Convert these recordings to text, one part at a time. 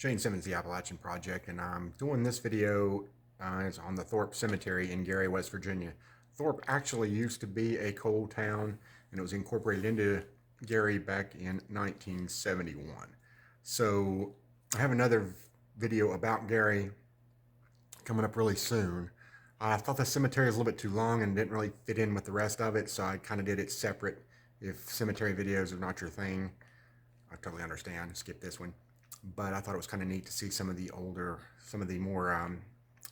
Shane Simmons, the Appalachian Project, and I'm doing this video is on the Thorpe Cemetery in Gary, West Virginia. Thorpe actually used to be a coal town, and it was incorporated into Gary back in 1971. So I have another video about Gary coming up really soon. I thought the cemetery was a little bit too long and didn't really fit in with the rest of it, so I kind of did it separate. If cemetery videos are not your thing, I totally understand. Skip this one. But I thought it was kind of neat to see some of the more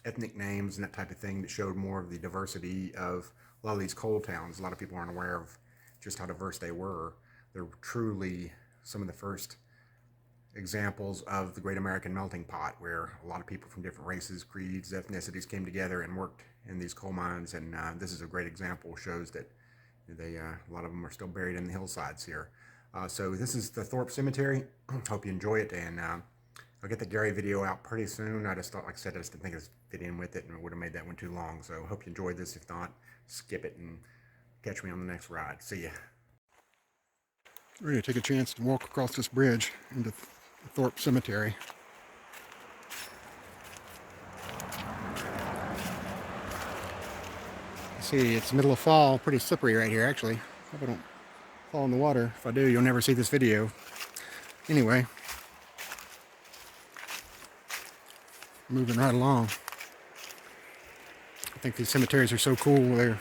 ethnic names and that type of thing that showed more of the diversity of a lot of these coal towns. A lot of people aren't aware of just how diverse they were. They're truly some of the first examples of the Great American Melting Pot, where a lot of people from different races, creeds, ethnicities came together and worked in these coal mines. And this is a great example. Shows that a lot of them are still buried in the hillsides here. So this is the Thorpe Cemetery. Hope you enjoy it, and I'll get the Gary video out pretty soon. I just thought, like I said, I just didn't think it was fit in with it, and it would have made that one too long. So hope you enjoyed this. If not, skip it and catch me on the next ride. See ya. We're going to take a chance to walk across this bridge into the Thorpe Cemetery. See, it's the middle of fall, pretty slippery right here actually. Hope I don't fall in the water. If I do, you'll never see this video. Anyway, moving right along. I think these cemeteries are so cool. They're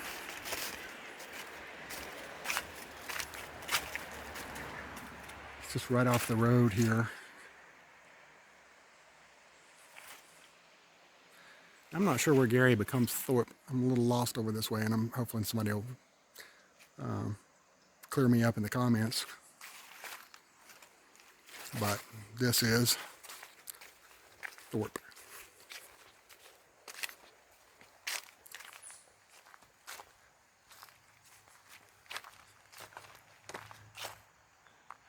it's just right off the road here. I'm not sure where Gary becomes Thorpe. I'm a little lost over this way, and I'm hoping somebody will clear me up in the comments. But this is Thorpe.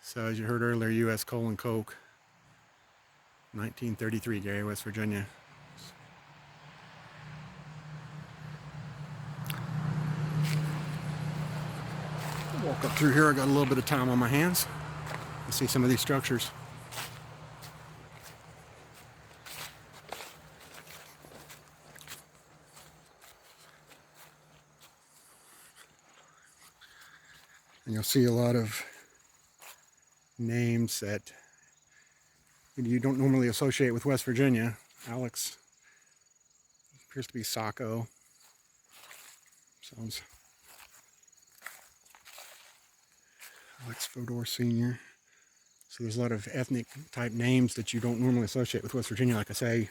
So as you heard earlier, U.S. Coal and Coke, 1933, Gary, West Virginia. Walk up through here. I got a little bit of time on my hands. Let's see some of these structures. And you'll see a lot of names that you don't normally associate with West Virginia. Alex appears to be Saco. Sounds Alex Fodor Sr. So there's a lot of ethnic type names that you don't normally associate with West Virginia, like I say,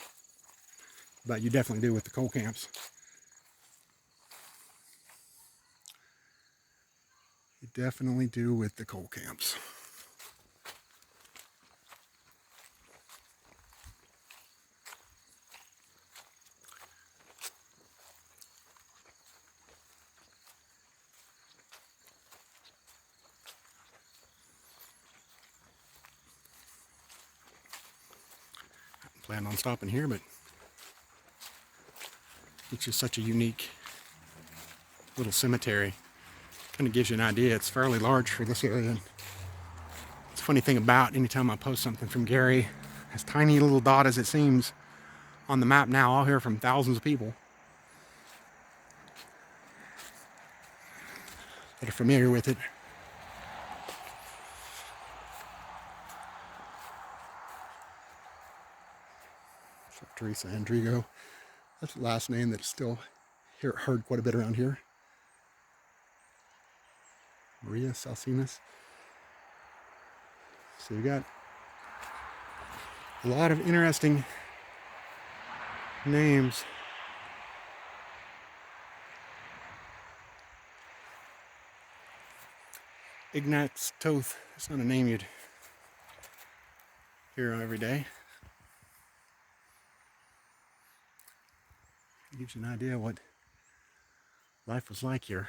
but you definitely do with the coal camps. You definitely do with the coal camps. Plan on stopping here, but it's just such a unique little cemetery. Kind of gives you an idea. It's fairly large for this area. It's a funny thing about anytime I post something from Gary, as tiny little dot as it seems on the map now, I'll hear from thousands of people that are familiar with it. Teresa Andrigo. That's the last name that's still heard quite a bit around here. Maria Salsinas. So you got a lot of interesting names. Ignatz Toth. That's not a name you'd hear every day. It gives you an idea what life was like here.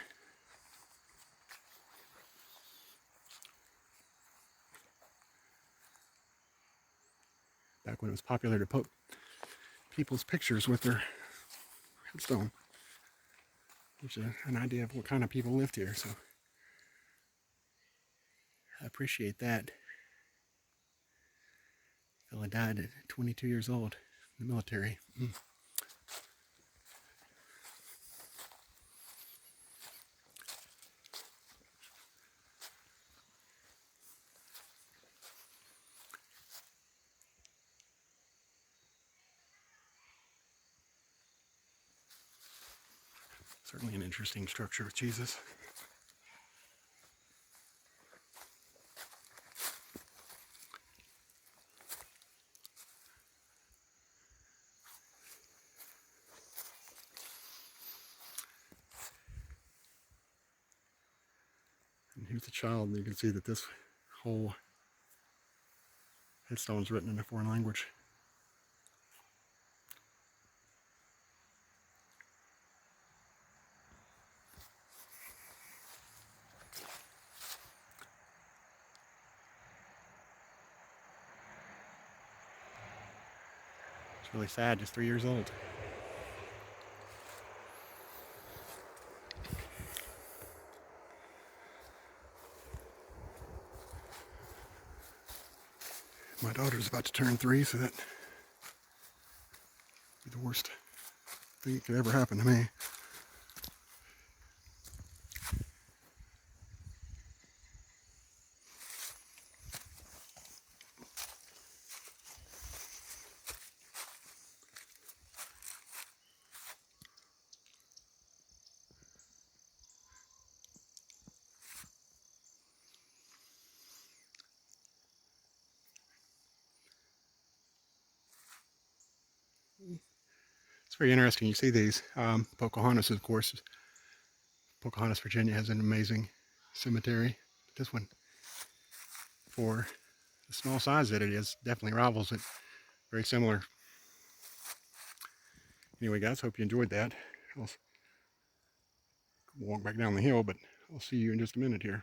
Back when it was popular to put people's pictures with their headstone. Gives you an idea of what kind of people lived here, so I appreciate that. Fella died at 22 years old in the military. Certainly an interesting structure with Jesus. And here's the child, and you can see that this whole headstone is written in a foreign language. It's really sad, just 3 years old. My daughter's about to turn 3, so that'd be the worst thing that could ever happen to me. It's very interesting. You see these. Pocahontas, of course. Pocahontas, Virginia has an amazing cemetery. This one, for the small size that it is, definitely rivals it. Very similar. Anyway, guys, hope you enjoyed that. I'll walk back down the hill, but I'll see you in just a minute here.